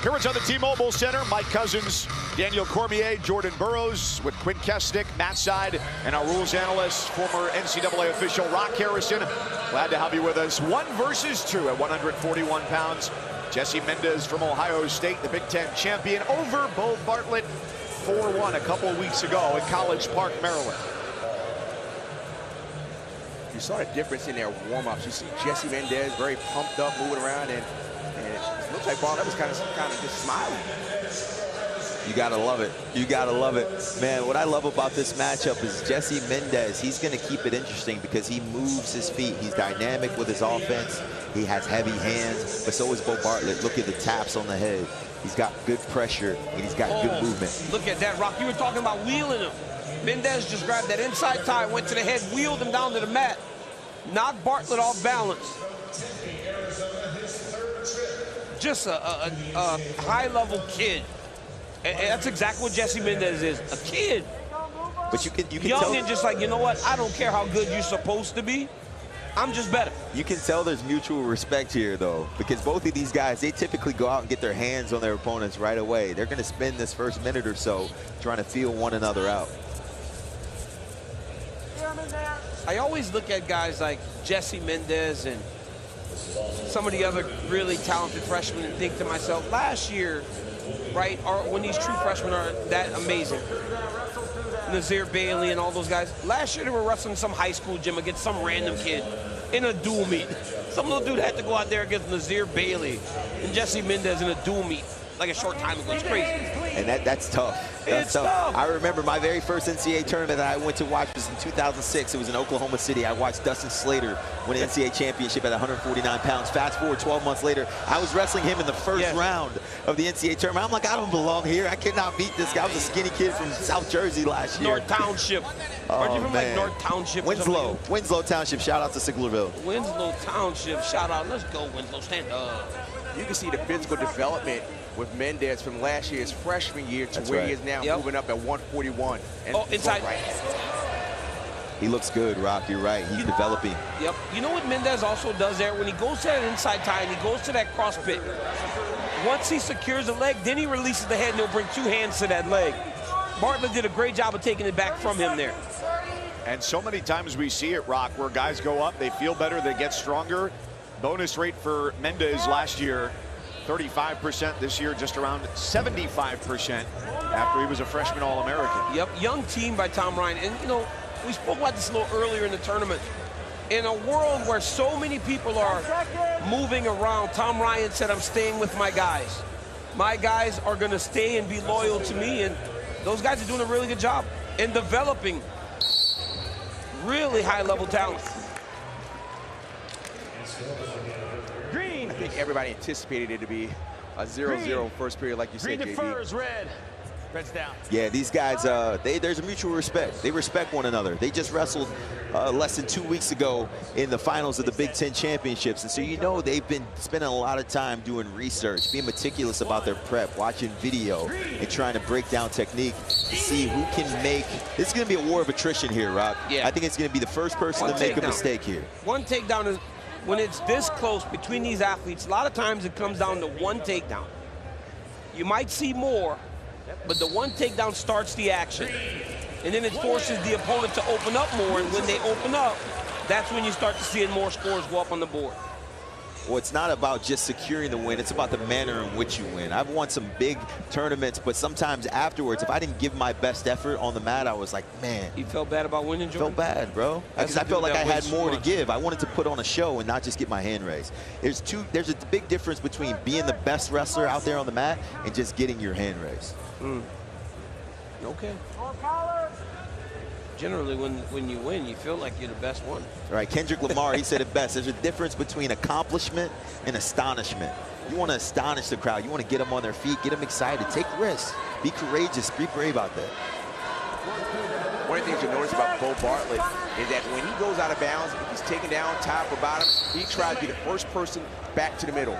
Here is on the T-Mobile Center, Mike Cousins, Daniel Cormier, Jordan Burroughs with Quinn Kesnick, Matt Side, and our rules analyst, former NCAA official Rock Harrison. Glad to have you with us. 1 versus 2 at 141 pounds. Jesse Mendez from Ohio State, the Big Ten champion, over Bo Bartlett 4-1 a couple of weeks ago at College Park, Maryland. You saw the difference in their warm-ups. You see Jesse Mendez very pumped up, moving around, and it looks like Bartlett was kind of just smiling. You gotta love it. You gotta love it. Man, what I love about this matchup is Jesse Mendez. He's gonna keep it interesting because he moves his feet. He's dynamic with his offense. He has heavy hands, but so is Bo Bartlett. Look at the taps on the head. He's got good pressure, and he's got good movement. Look at that, Rock. You were talking about wheeling him. Mendez just grabbed that inside tie, went to the head, wheeled him down to the mat, knocked Bartlett off balance. Just a high-level kid. And that's exactly what Jesse Mendez is, a kid. But you can young tell, and just like, you know what, I don't care how good you're supposed to be, I'm just better. You can tell there's mutual respect here, though, because both of these guys, they typically go out and get their hands on their opponents right away. They're going to spend this first minute or so trying to feel one another out. I always look at guys like Jesse Mendez and some of the other really talented freshmen and think to myself, last year, right, when these true freshmen are that amazing, Nazir Bailey and all those guys, last year they were wrestling some high school gym against some random kid in a dual meet. Some little dude had to go out there against Nazir Bailey and Jesse Mendez in a dual meet like a short time ago. It's crazy. And that's tough. That's tough. I remember my very first NCAA tournament that I went to watch was in 2006. It was in Oklahoma City. I watched Dustin Slater win an NCAA championship at 149 pounds. Fast forward 12 months later, I was wrestling him in the first round of the NCAA tournament. I'm like, I don't belong here. I cannot beat this guy. I was a skinny kid from South Jersey last year. North Township. Aren't you from like North Township? Winslow Township. Shout out to Siglerville. Winslow Township. Shout out. Let's go, Winslow. Stand up. You can see the physical development with Mendez from last year's freshman year to where he is now, moving up at 141. And inside. Right. He looks good, Rock. You're right. He's developing. Yep. You know what Mendez also does there? When he goes to that inside tie and he goes to that cross pit, once he secures the leg, then he releases the head and he'll bring 2 hands to that leg. Bartlett did a great job of taking it back from him there. And so many times we see it, Rock, where guys go up, they feel better, they get stronger. Bonus rate for Mendez last year, 35%. This year, just around 75% after he was a freshman All-American. Yep, young team by Tom Ryan. And, you know, we spoke about this a little earlier in the tournament. In a world where so many people are moving around, Tom Ryan said, I'm staying with my guys. My guys are going to stay and be loyal to me, and those guys are doing a really good job in developing really high-level talent. I think everybody anticipated it to be a 0-0 first period, like you said, JB. Defers, red. Red's down. Yeah, these guys, there's a mutual respect. They respect one another. They just wrestled less than 2 weeks ago in the finals of the Big Ten championships. And so, you know, they've been spending a lot of time doing research, being meticulous about their prep, watching video, and trying to break down technique to see who can make. This is going to be a war of attrition here, Rock. Yeah. I think it's going to be the first person to make a mistake here. One takedown is, when it's this close between these athletes, a lot of times it comes down to one takedown. You might see more, but the one takedown starts the action. And then it forces the opponent to open up more, and when they open up, that's when you start to see more scores go up on the board. Well, it's not about just securing the win. It's about the manner in which you win. I've won some big tournaments, but sometimes afterwards, if I didn't give my best effort on the mat, I was like, man. You felt bad about winning, Jordan? Felt bad, bro. Because I felt like I had more to give. I wanted to put on a show and not just get my hand raised. There's a big difference between being the best wrestler out there on the mat and just getting your hand raised. Okay. Generally, when you win, you feel like you're the best one. All right, Kendrick Lamar, he said it best. There's a difference between accomplishment and astonishment. You want to astonish the crowd. You want to get them on their feet, get them excited, take risks, be courageous, be brave out there. One of the things you'll notice about Bo Bartlett is that when he goes out of bounds, if he's taken down top or bottom, he tries to be the first person back to the middle.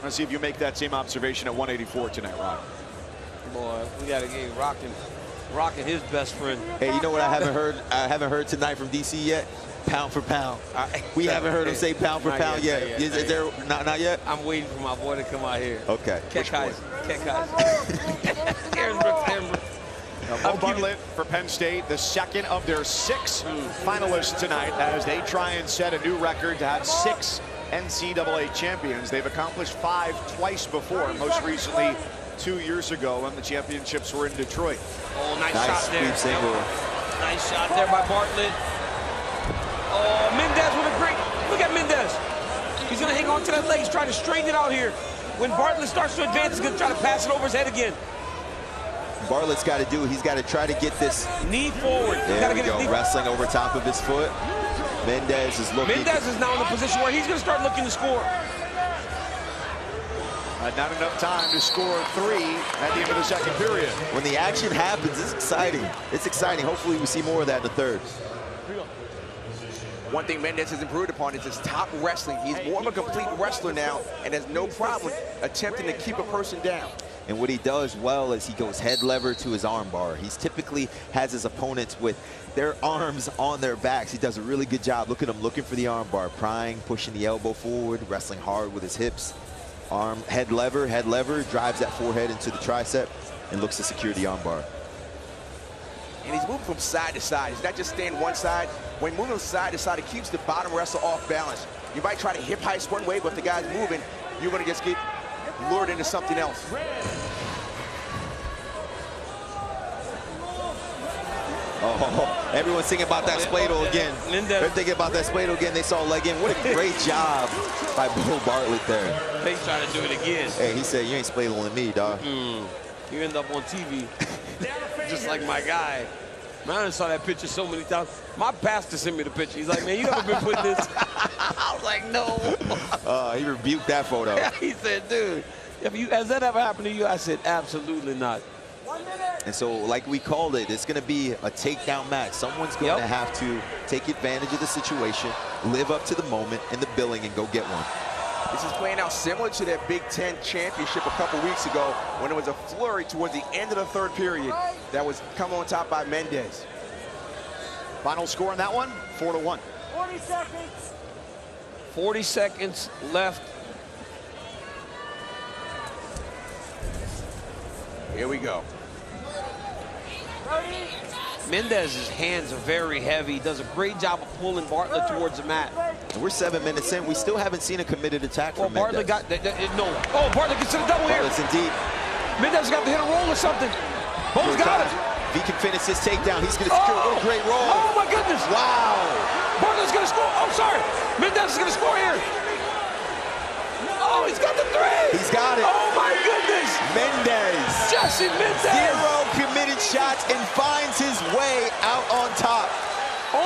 Let's see if you make that same observation at 184 tonight, Rock. Boy, we got to get rocking his best friend. Hey, you know what I haven't heard tonight from DC yet? Pound for pound. We haven't heard him say pound for pound yet. Is there not yet? I'm waiting for my boy to come out here. Okay. Bartlett for Penn State, the second of their 6 finalists tonight, as they try and set a new record to have 6 NCAA champions. They've accomplished 5 twice before, most recently 2 years ago when the championships were in Detroit. Oh, nice shot there. Single. Nice shot there by Bartlett. Oh, Mendez with a great, look at Mendez. He's gonna hang on to that leg. He's trying to straighten it out here. When Bartlett starts to advance, he's gonna try to pass it over his head again. Bartlett's got to do, he's got to try to get this knee forward. There we go, wrestling over top of his foot. Mendez is looking. Mendez is now in the position where he's gonna start looking to score. Not enough time to score 3 at the end of the second period. When the action happens, it's exciting. It's exciting. Hopefully we see more of that in the third. One thing Mendez has improved upon is his top wrestling. He's more of a complete wrestler now and has no problem attempting to keep a person down. And what he does well is he goes head lever to his arm bar. He's typically has his opponents with their arms on their backs. He does a really good job. Look at him looking for the arm bar, prying, pushing the elbow forward, wrestling hard with his hips. Arm, head lever, drives that forehead into the tricep and looks to secure the arm bar. And he's moving from side to side. He's not just staying one side. When moving from side to side, it keeps the bottom wrestler off balance. You might try to hip heist one way, but if the guy's moving, you're going to just get lured into something else. Oh, everyone's thinking about that Splato again. They're thinking about that Splato again. They saw a leg in. What a great job by Bo Bartlett there. He's trying to do it again. Hey, he said, you ain't Splatoing me, dog. You end up on TV, just like my guy. Man, I saw that picture so many times. My pastor sent me the picture. He's like, man, you ever been putting this? I was like, no. He rebuked that photo. He said, dude, has that ever happened to you? I said, absolutely not. And so, like we called it, it's going to be a takedown match. Someone's going to have to take advantage of the situation, live up to the moment in the billing, and go get one. This is playing out similar to that Big Ten championship a couple weeks ago when it was a flurry towards the end of the third period that was come on top by Mendez. Final score on that one, 4-1. 40 seconds. 40 seconds left. Here we go. Mendez's hands are very heavy. He does a great job of pulling Bartlett towards the mat. And we're 7 minutes in. We still haven't seen a committed attack from Mendez. Bartlett got no. Oh, Bartlett gets to the double here. Bartlett's in deep. Mendez got to hit a roll or something. Bo's got it. If he can finish his takedown, he's going to secure. What a great roll. Oh, my goodness. Wow. Bartlett's going to score. Oh, sorry. Mendez is going to score here. Oh, he's got the 3. He's got it. Oh, my goodness. Mendez. Jesse Mendez. 0 committed shots and finds his way out on top.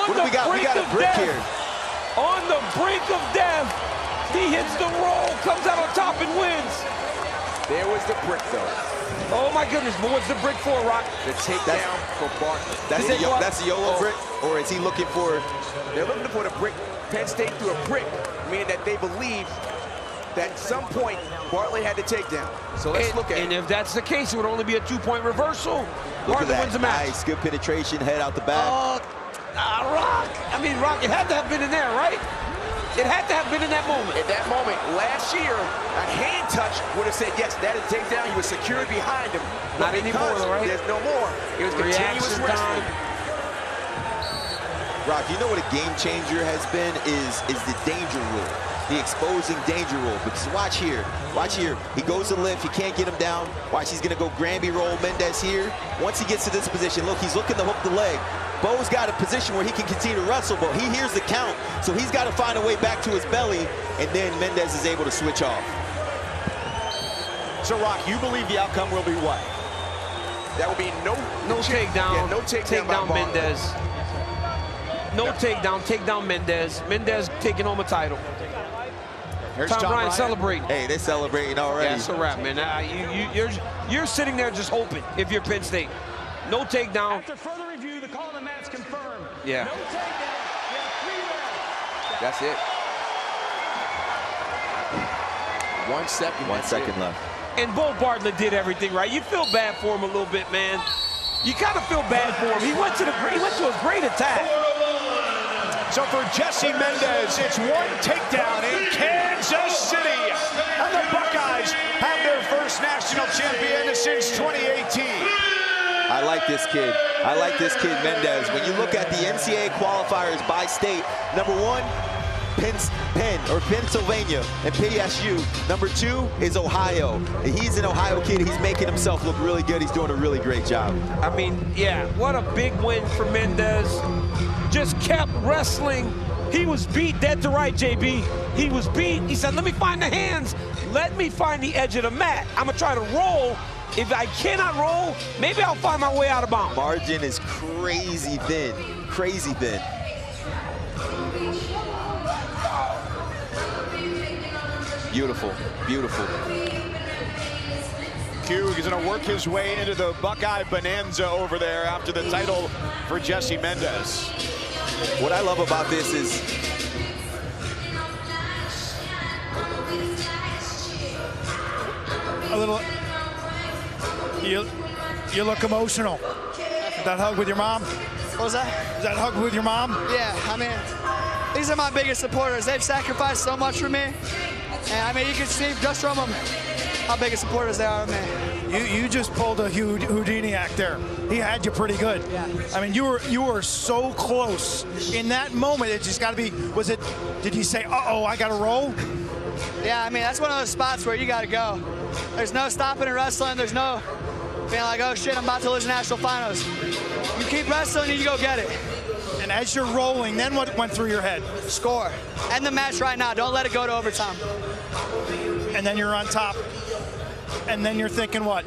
What do we got? We got a brick here. On the brink of death. He hits the roll, comes out on top and wins. There was the brick, though. Oh, my goodness. But what's the brick for, Rock? The takedown for Bartlett. That's the YOLO brick? Or is he looking for... They're looking for the brick. Penn State threw a brick, meaning that they believe that at some point Bartlett had the takedown. So let's look at it. And if that's the case, it would only be a 2-point reversal. Bartlett wins the match. Nice, good penetration, head out the back. Rock. I mean, Rock, it had to have been in there, right? It had to have been in that moment. At that moment, last year, a hand touch would have said, yes, that is a takedown. He was secured behind him. Not anymore, right? There's no more. It was continuous wrestling. Rock, you know what a game changer has been is the danger rule, the exposing danger rule. Because watch here, he goes to lift, he can't get him down. Watch, he's gonna go Granby roll Mendez here. Once he gets to this position, look, he's looking to hook the leg. Bo's got a position where he can continue to wrestle, but he hears the count, so he's got to find a way back to his belly, and then Mendez is able to switch off. So, Rock, you believe the outcome will be what? That will be no takedown. Yeah, no takedown by Mendez. No takedown. Takedown Mendez. Mendez taking home a title. Here's Tom Ryan celebrating. Hey, they're celebrating already. Yeah, it's a wrap, man. You're sitting there just hoping if you're Penn State. No takedown. After further review, the call of the match confirmed. Yeah. No takedown. You have 3 rounds. That's it. 1 second. 1 second left. And Bo Bartlett did everything right. You feel bad for him a little bit, man. You kind of feel bad for him. He went to a great attack. So for Jesse Mendez, it's one takedown in Kansas City. And the Buckeyes have their first national champion since 2018. I like this kid. I like this kid, Mendez. When you look at the NCAA qualifiers by state, number 1, Pennsylvania and PSU. Number 2 is Ohio. He's an Ohio kid. He's making himself look really good. He's doing a really great job. I mean, yeah, what a big win for Mendez. Just kept wrestling. He was beat dead to right, JB. He was beat. He said, let me find the hands. Let me find the edge of the mat. I'm going to try to roll. If I cannot roll, maybe I'll find my way out of bounds. Margin is crazy thin. Crazy thin. Beautiful, beautiful. Q is going to work his way into the Buckeye Bonanza over there after the title for Jesse Mendez. What I love about this is a little, you look emotional. That hug with your mom? What was that? Is that hug with your mom? Yeah, I mean, these are my biggest supporters. They've sacrificed so much for me. And I mean, you can see just from them how big of supporters they are of me. You just pulled a Houdini act there. He had you pretty good. Yeah. I mean, you were so close. In that moment, it just got to be, did you say, uh-oh, I got to roll? Yeah, I mean, that's one of those spots where you got to go. There's no stopping in wrestling. There's no being like, oh, shit, I'm about to lose the national finals. You keep wrestling and you go get it. And as you're rolling, then what went through your head? Score. End the match right now. Don't let it go to overtime. And then you're on top. And then you're thinking what?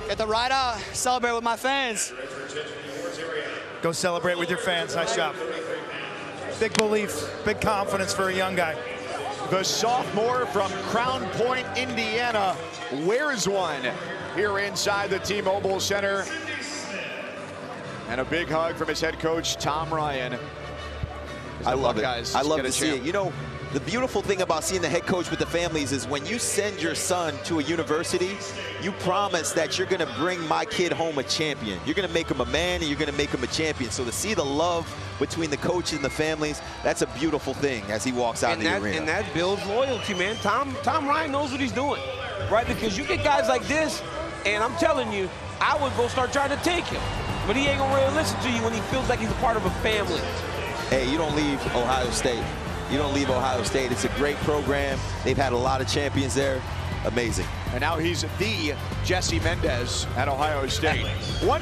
Get the right out. Celebrate with my fans. Go celebrate with your fans. Nice job. Big belief, big confidence for a young guy. The sophomore from Crown Point, Indiana, wears one here inside the T-Mobile Center. And a big hug from his head coach, Tom Ryan. I love it. I love to see it. You know, the beautiful thing about seeing the head coach with the families is when you send your son to a university, you promise that you're going to bring my kid home a champion. You're going to make him a man and you're going to make him a champion. So to see the love between the coaches and the families, that's a beautiful thing as he walks out in the arena. And that builds loyalty, man. Tom Ryan knows what he's doing, right? Because you get guys like this, and I'm telling you, I would go start trying to take him. But he ain't going to really listen to you when he feels like he's a part of a family. Hey, you don't leave Ohio State. You don't leave Ohio State. It's a great program. They've had a lot of champions there. Amazing. And now he's the Jesse Mendez at Ohio State. One